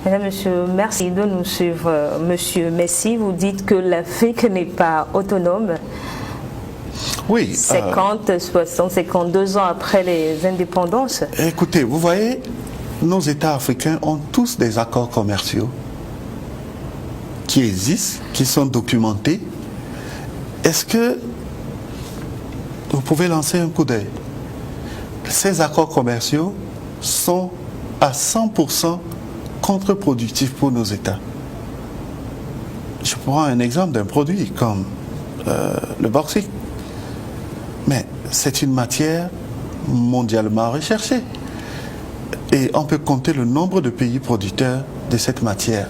Mesdames, Messieurs, merci de nous suivre. Monsieur Messi, vous dites que l'Afrique n'est pas autonome. Oui. 50, 60, 52 ans après les indépendances. Écoutez, vous voyez, nos États africains ont tous des accords commerciaux qui existent, qui sont documentés. Est-ce que vous pouvez lancer un coup d'œil? Ces accords commerciaux sont à 100% contre-productifs pour nos États. Je prends un exemple d'un produit comme le bauxite. Mais c'est une matière mondialement recherchée. Et on peut compter le nombre de pays producteurs de cette matière.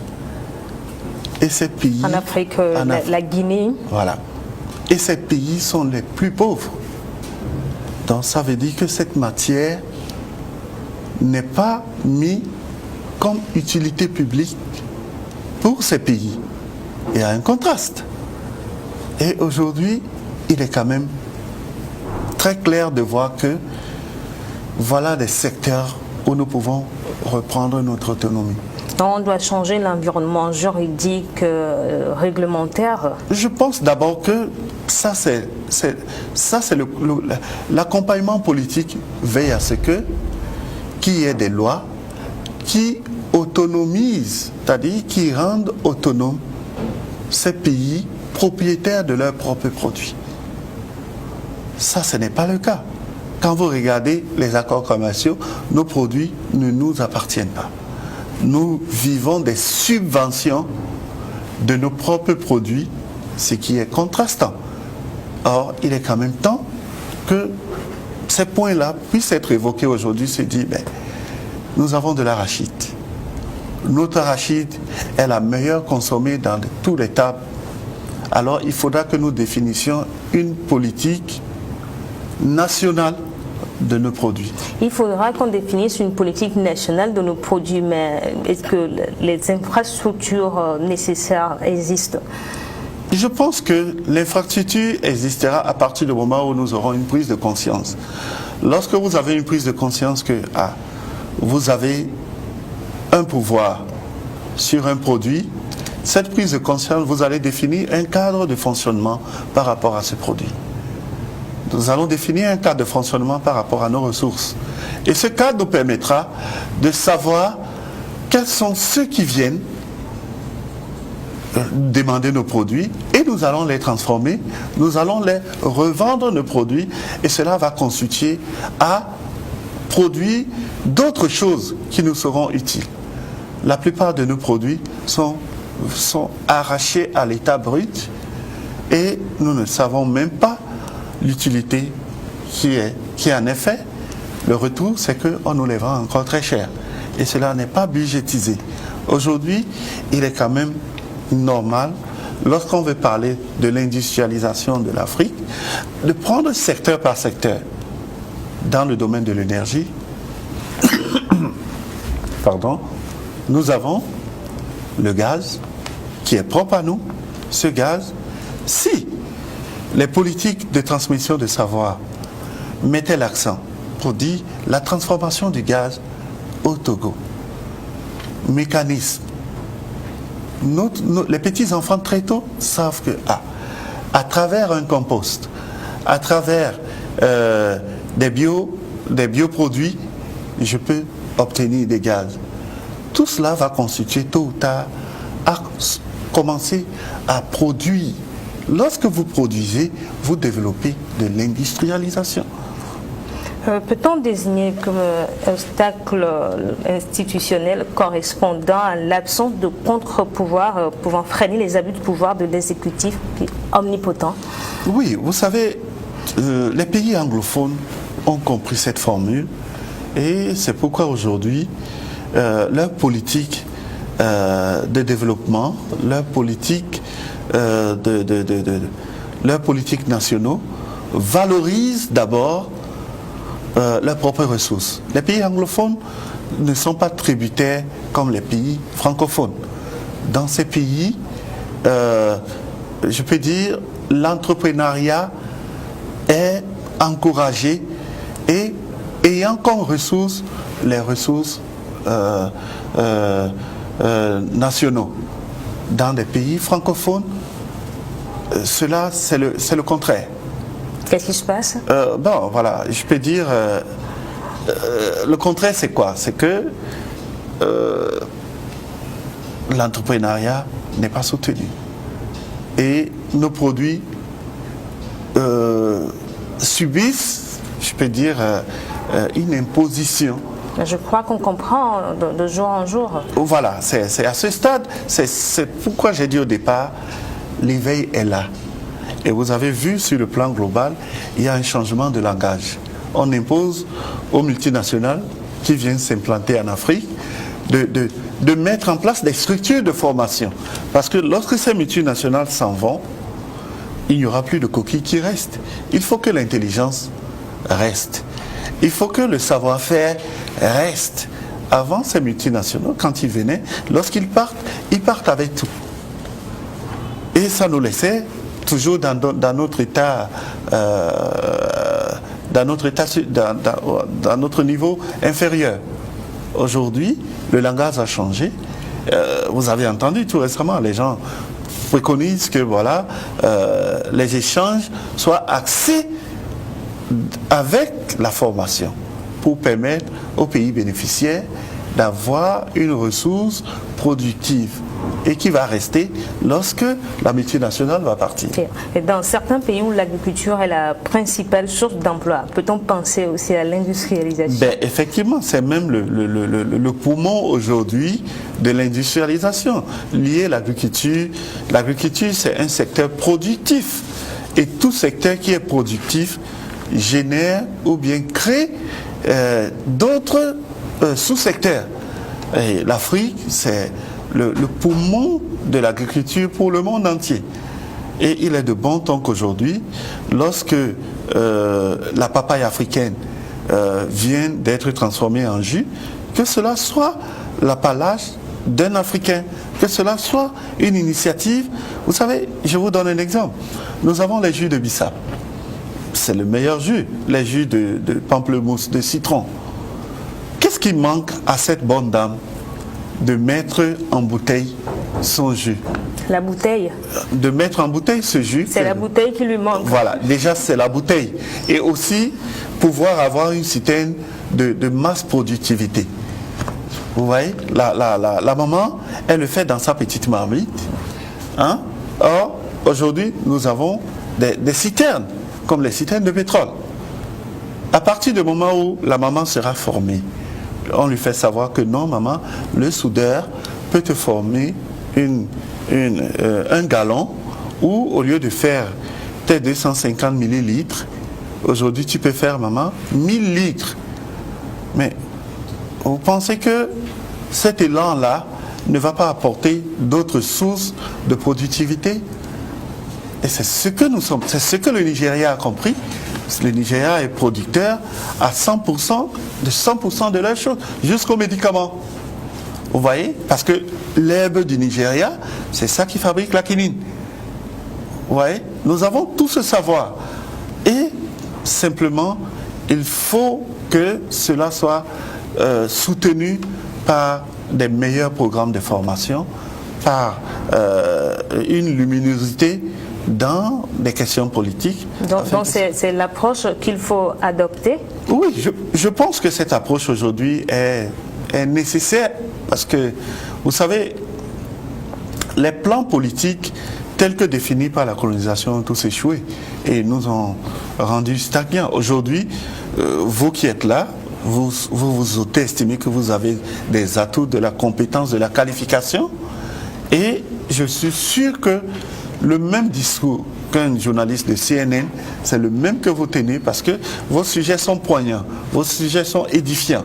Et ces pays... En Afrique, la Guinée. Voilà. Et ces pays sont les plus pauvres. Donc ça veut dire que cette matière n'est pas mise comme utilité publique pour ces pays. Il y a un contraste. Et aujourd'hui, il est quand même très clair de voir que voilà des secteurs où nous pouvons reprendre notre autonomie. On doit changer l'environnement juridique, réglementaire. Je pense d'abord que ça c'est l'accompagnement politique veille à ce que qu'il y ait des lois qui autonomisent, c'est-à-dire qui rendent autonomes ces pays propriétaires de leurs propres produits. Ça, ce n'est pas le cas. Quand vous regardez les accords commerciaux, nos produits ne nous appartiennent pas. Nous vivons des subventions de nos propres produits, ce qui est contrastant. Or, il est quand même temps que ces points-là puissent être évoqués aujourd'hui, se dire, nous avons de l'arachide. Notre arachide est la meilleure consommée dans tous les tables. Alors, il faudra que nous définissions une politique nationale de nos produits. Il faudra qu'on définisse une politique nationale de nos produits, mais est-ce que les infrastructures nécessaires existent? Je pense que l'infrastructure existera à partir du moment où nous aurons une prise de conscience. Lorsque vous avez une prise de conscience que vous avez un pouvoir sur un produit, cette prise de conscience, vous allez définir un cadre de fonctionnement par rapport à ce produit. Nous allons définir un cadre de fonctionnement par rapport à nos ressources. Et ce cadre nous permettra de savoir quels sont ceux qui viennent demander nos produits et nous allons les transformer, nous allons les revendre nos produits et cela va constituer à produire d'autres choses qui nous seront utiles. La plupart de nos produits sont arrachés à l'état brut et nous ne savons même pas l'utilité qui en est fait. Le retour, c'est qu'on nous les vend encore très cher. Et cela n'est pas budgétisé. Aujourd'hui, il est quand même normal, lorsqu'on veut parler de l'industrialisation de l'Afrique, de prendre secteur par secteur. Dans le domaine de l'énergie, nous avons le gaz qui est propre à nous. Ce gaz, si les politiques de transmission de savoir mettaient l'accent pour dire la transformation du gaz au Togo, mécanisme. Les petits-enfants très tôt savent que à travers un compost, à travers des bioproduits, je peux obtenir des gaz. Tout cela va constituer tôt ou tard à commencer à produire. Lorsque vous produisez, vous développez de l'industrialisation. Peut-on désigner comme obstacle institutionnel correspondant à l'absence de contre-pouvoir pouvant freiner les abus de pouvoir de l'exécutif omnipotent? Oui, vous savez, les pays anglophones ont compris cette formule et c'est pourquoi aujourd'hui, leur politique de développement, leur politique nationaux valorisent d'abord leurs propres ressources. Les pays anglophones ne sont pas tributaires comme les pays francophones. Dans ces pays, je peux dire, l'entrepreneuriat est encouragé et ayant comme ressources les ressources nationaux. Dans des pays francophones, cela, c'est le contraire. Qu'est-ce qui se passe? Bon, voilà, je peux dire, le contraire, c'est quoi? C'est que l'entrepreneuriat n'est pas soutenu. Et nos produits subissent, je peux dire, une imposition. Je crois qu'on comprend de jour en jour. Voilà, c'est à ce stade, c'est pourquoi j'ai dit au départ, l'éveil est là. Et vous avez vu sur le plan global, il y a un changement de langage. On impose aux multinationales qui viennent s'implanter en Afrique de mettre en place des structures de formation. Parce que lorsque ces multinationales s'en vont, il n'y aura plus de coquilles qui restent. Il faut que l'intelligence reste. Il faut que le savoir-faire reste. Avant, ces multinationaux, quand ils venaient, lorsqu'ils partent, ils partent avec tout. Et ça nous laissait toujours dans notre état, dans notre niveau inférieur. Aujourd'hui, le langage a changé. Vous avez entendu tout récemment, les gens préconisent que voilà, les échanges soient axés avec la formation pour permettre aux pays bénéficiaires d'avoir une ressource productive et qui va rester lorsque la multinationale va partir. Et dans certains pays où l'agriculture est la principale source d'emploi, peut-on penser aussi à l'industrialisation? Ben, effectivement, c'est même le poumon aujourd'hui de l'industrialisation. Lié à l'agriculture, l'agriculture c'est un secteur productif et tout secteur qui est productif génère ou bien crée d'autres sous-secteurs. Et l'Afrique, c'est le poumon de l'agriculture pour le monde entier. Et il est de bon ton qu'aujourd'hui, lorsque la papaye africaine vient d'être transformée en jus, que cela soit l'appellage d'un Africain, que cela soit une initiative. Vous savez, je vous donne un exemple. Nous avons les jus de bissap. C'est le meilleur jus, les jus de pamplemousse, de citron. Qu'est-ce qui manque à cette bonne dame de mettre en bouteille son jus? La bouteille. De mettre en bouteille ce jus. C'est la bouteille qui lui manque. Voilà, déjà c'est la bouteille. Et aussi pouvoir avoir une certaine de masse productivité. Vous voyez, la maman, elle le fait dans sa petite marmite. Hein? Or, aujourd'hui, nous avons des citernes, comme les citernes de pétrole. À partir du moment où la maman sera formée, on lui fait savoir que non, maman, le soudeur peut te former un gallon où, au lieu de faire tes 250 millilitres, aujourd'hui tu peux faire, maman, 1000 litres. Mais vous pensez que cet élan-là ne va pas apporter d'autres sources de productivité? Et c'est ce que nous sommes, c'est ce que le Nigeria a compris. Le Nigeria est producteur à 100% de leurs choses, jusqu'aux médicaments. Vous voyez? Parce que l'herbe du Nigeria, c'est ça qui fabrique la quinine. Vous voyez? Nous avons tout ce savoir. Et simplement, il faut que cela soit soutenu par des meilleurs programmes de formation, par une luminosité dans des questions politiques. Donc c'est l'approche qu'il faut adopter? Oui, je pense que cette approche aujourd'hui est nécessaire parce que, vous savez, les plans politiques tels que définis par la colonisation ont tous échoué et nous ont rendu stagnants. Aujourd'hui, vous qui êtes là, vous auto-estimez que vous avez des atouts, de la compétence, de la qualification, et je suis sûr que le même discours qu'un journaliste de CNN, c'est le même que vous tenez parce que vos sujets sont poignants, vos sujets sont édifiants.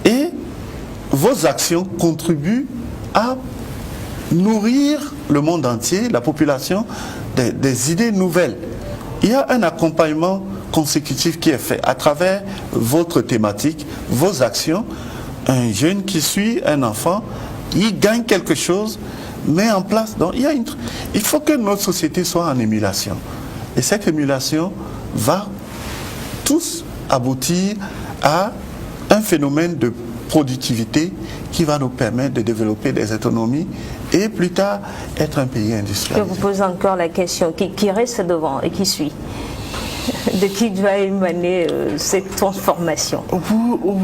Et vos actions contribuent à nourrir le monde entier, la population, des idées nouvelles. Il y a un accompagnement consécutif qui est fait à travers votre thématique, vos actions. Un jeune qui suit un enfant, il gagne quelque chose, met en place. Donc il faut que notre société soit en émulation. Et cette émulation va tous aboutir à un phénomène de productivité qui va nous permettre de développer des autonomies et plus tard être un pays Je industrialisé. vous pose encore la question, qui reste devant et qui suit? De qui doit émaner cette transformation?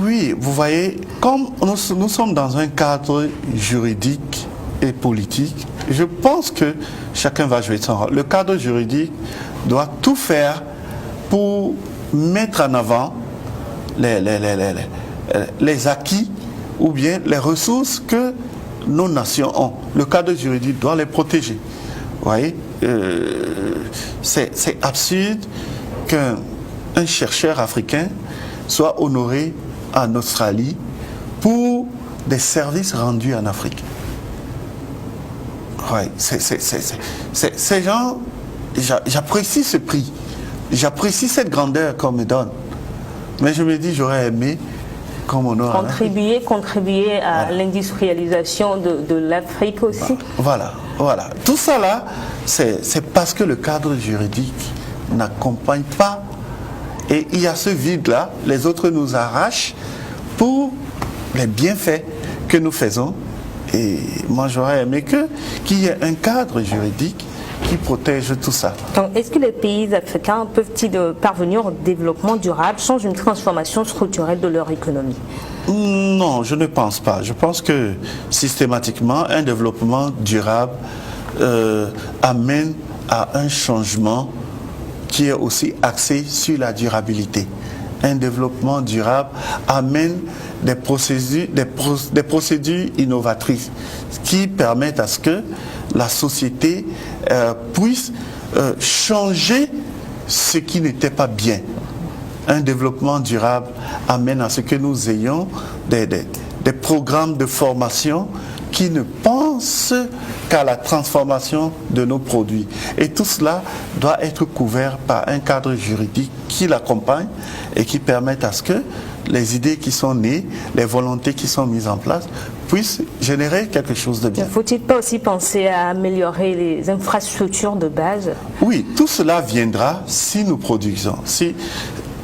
Oui, vous voyez, comme nous sommes dans un cadre juridique et politique, je pense que chacun va jouer son rôle. Le cadre juridique doit tout faire pour mettre en avant les acquis ou bien les ressources que nos nations ont. Le cadre juridique doit les protéger. Vous voyez, c'est absurde qu'un chercheur africain soit honoré en Australie pour des services rendus en Afrique. Ouais, ces gens, j'apprécie ce prix, j'apprécie cette grandeur qu'on me donne. Mais je me dis, j'aurais aimé qu'on m'honore. Contribuer à l'industrialisation de l'Afrique aussi. Voilà. Tout ça là, c'est parce que le cadre juridique n'accompagne pas. Et il y a ce vide-là, les autres nous arrachent pour les bienfaits que nous faisons. Et moi, j'aurais aimé qu'il y ait un cadre juridique qui protège tout ça. Donc, est-ce que les pays africains peuvent-ils parvenir au développement durable sans une transformation structurelle de leur économie? Non, je ne pense pas. Je pense que systématiquement, un développement durable amène à un changement qui est aussi axé sur la durabilité. Un développement durable amène des procédures innovatrices qui permettent à ce que la société puisse changer ce qui n'était pas bien. Un développement durable amène à ce que nous ayons des programmes de formation qui ne pensent qu'à la transformation de nos produits. Et tout cela doit être couvert par un cadre juridique qui l'accompagne et qui permette à ce que les idées qui sont nées, les volontés qui sont mises en place puissent générer quelque chose de bien. Ne faut-il pas aussi penser à améliorer les infrastructures de base? Oui, tout cela viendra si nous produisons. Si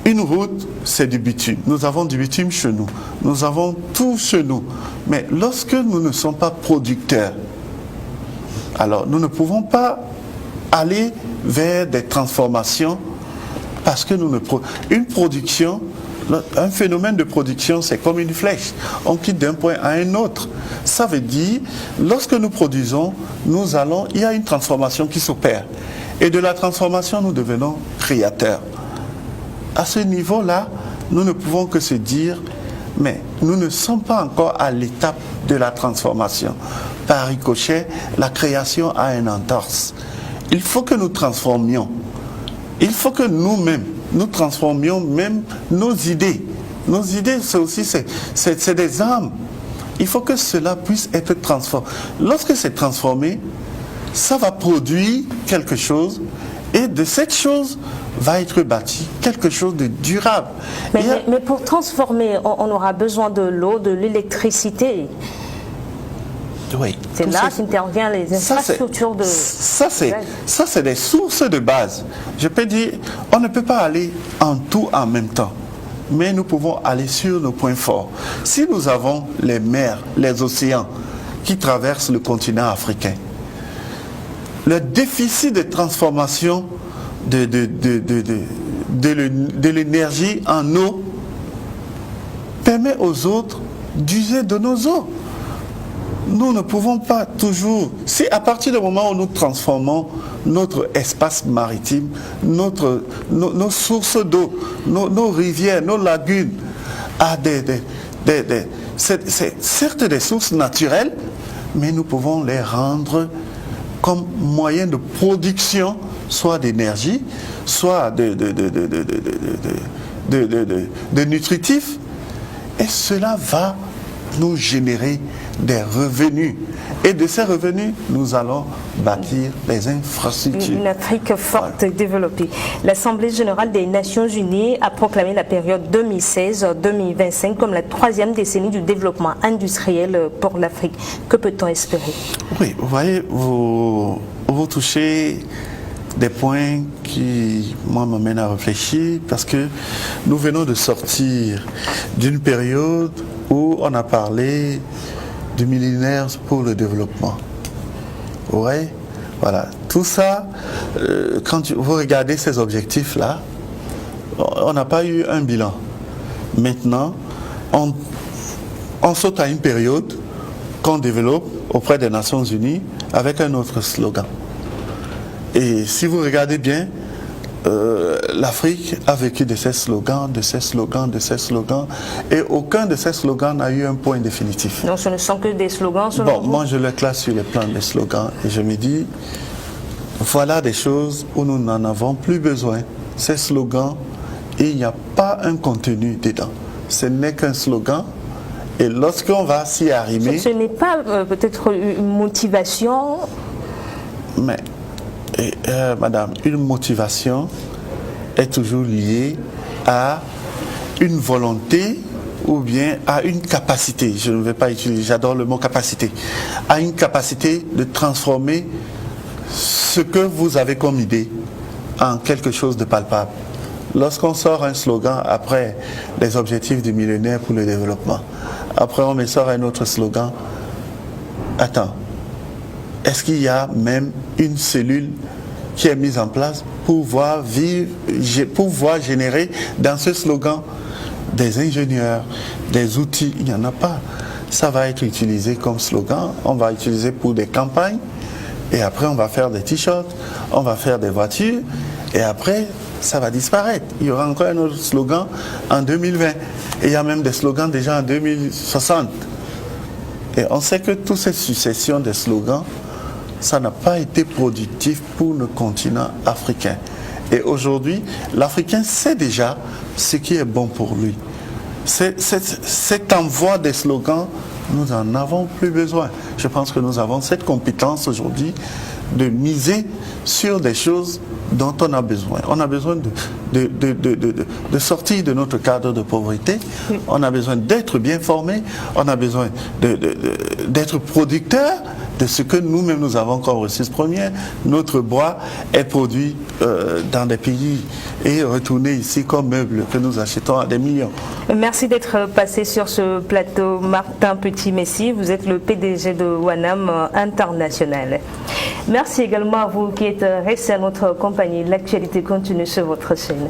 une route, c'est du bitume. Nous avons du bitume chez nous. Nous avons tout chez nous. Mais lorsque nous ne sommes pas producteurs, alors nous ne pouvons pas aller vers des transformations parce que une production, un phénomène de production, c'est comme une flèche. On quitte d'un point à un autre. Ça veut dire, lorsque nous produisons, il y a une transformation qui s'opère. Et de la transformation, nous devenons créateurs. À ce niveau-là, nous ne pouvons que se dire, mais nous ne sommes pas encore à l'étape de la transformation. Par ricochet, la création a une entorse. Il faut que nous transformions. Il faut que nous-mêmes, nous transformions même nos idées. Nos idées, c'est des âmes. Il faut que cela puisse être transformé. Lorsque c'est transformé, ça va produire quelque chose. Et de cette chose va être bâti quelque chose de durable. Mais pour transformer, on aura besoin de l'eau, de l'électricité. Oui. C'est là qu'interviennent les infrastructures de... Ça, c'est des sources de base. Je peux dire, on ne peut pas aller en tout en même temps. Mais nous pouvons aller sur nos points forts. Si nous avons les mers, les océans qui traversent le continent africain, le déficit de transformation de l'énergie en eau permet aux autres d'user de nos eaux. Nous ne pouvons pas toujours, si à partir du moment où nous transformons notre espace maritime, nos sources d'eau, nos rivières, nos lagunes, à c'est certes des sources naturelles, mais nous pouvons les rendre comme moyen de production, soit d'énergie, soit de nutritifs. Et cela va nous générer des revenus. Et de ces revenus, nous allons bâtir des infrastructures. Une Afrique forte et développée. L'Assemblée générale des Nations unies a proclamé la période 2016-2025 comme la 3e décennie du développement industriel pour l'Afrique. Que peut-on espérer? Oui, vous voyez, vous touchez des points qui, moi, m'amènent à réfléchir parce que nous venons de sortir d'une période où on a parlé du millénaire pour le développement. Ouais, voilà. Tout ça, quand vous regardez ces objectifs-là, on n'a pas eu un bilan. Maintenant, on saute à une période qu'on développe auprès des Nations Unies avec un autre slogan. Et si vous regardez bien, l'Afrique a vécu de ces slogans, et aucun de ces slogans n'a eu un point définitif. Donc ce ne sont que des slogans selon Bon, vous? moi je le classe sur le plan des slogans et je me dis, voilà des choses où nous n'en avons plus besoin. Ces slogans, et il n'y a pas un contenu dedans. Ce n'est qu'un slogan. Et lorsqu'on va s'y arrimer... Ce n'est pas peut-être une motivation? Mais, madame, une motivation est toujours liée à une volonté ou bien à une capacité. Je ne vais pas utiliser, j'adore le mot capacité. À une capacité de transformer ce que vous avez comme idée en quelque chose de palpable. Lorsqu'on sort un slogan après les objectifs du millénaire pour le développement, après on me sort un autre slogan, attends, est-ce qu'il y a même une cellule qui est mise en place pour pouvoir générer dans ce slogan des ingénieurs, des outils? Il n'y en a pas. Ça va être utilisé comme slogan, on va utiliser pour des campagnes, et après on va faire des t-shirts, on va faire des voitures, et après ça va disparaître. Il y aura encore un autre slogan en 2020. Et il y a même des slogans déjà en 2060. Et on sait que toutes ces successions de slogans, ça n'a pas été productif pour le continent africain. Et aujourd'hui, l'Africain sait déjà ce qui est bon pour lui. Cet envoi des slogans, nous n'en avons plus besoin. Je pense que nous avons cette compétence aujourd'hui de miser sur des choses dont on a besoin. On a besoin de sortir de notre cadre de pauvreté. On a besoin d'être bien formés. On a besoin d'être producteurs de ce que nous-mêmes nous avons comme ressources premières. Notre bois est produit dans des pays et retourné ici comme meuble que nous achetons à des millions. Merci d'être passé sur ce plateau, Martin Petit-Messi. Vous êtes le PDG de WANAM International. Merci également à vous qui êtes restés à notre compagnie. L'actualité continue sur votre chaîne.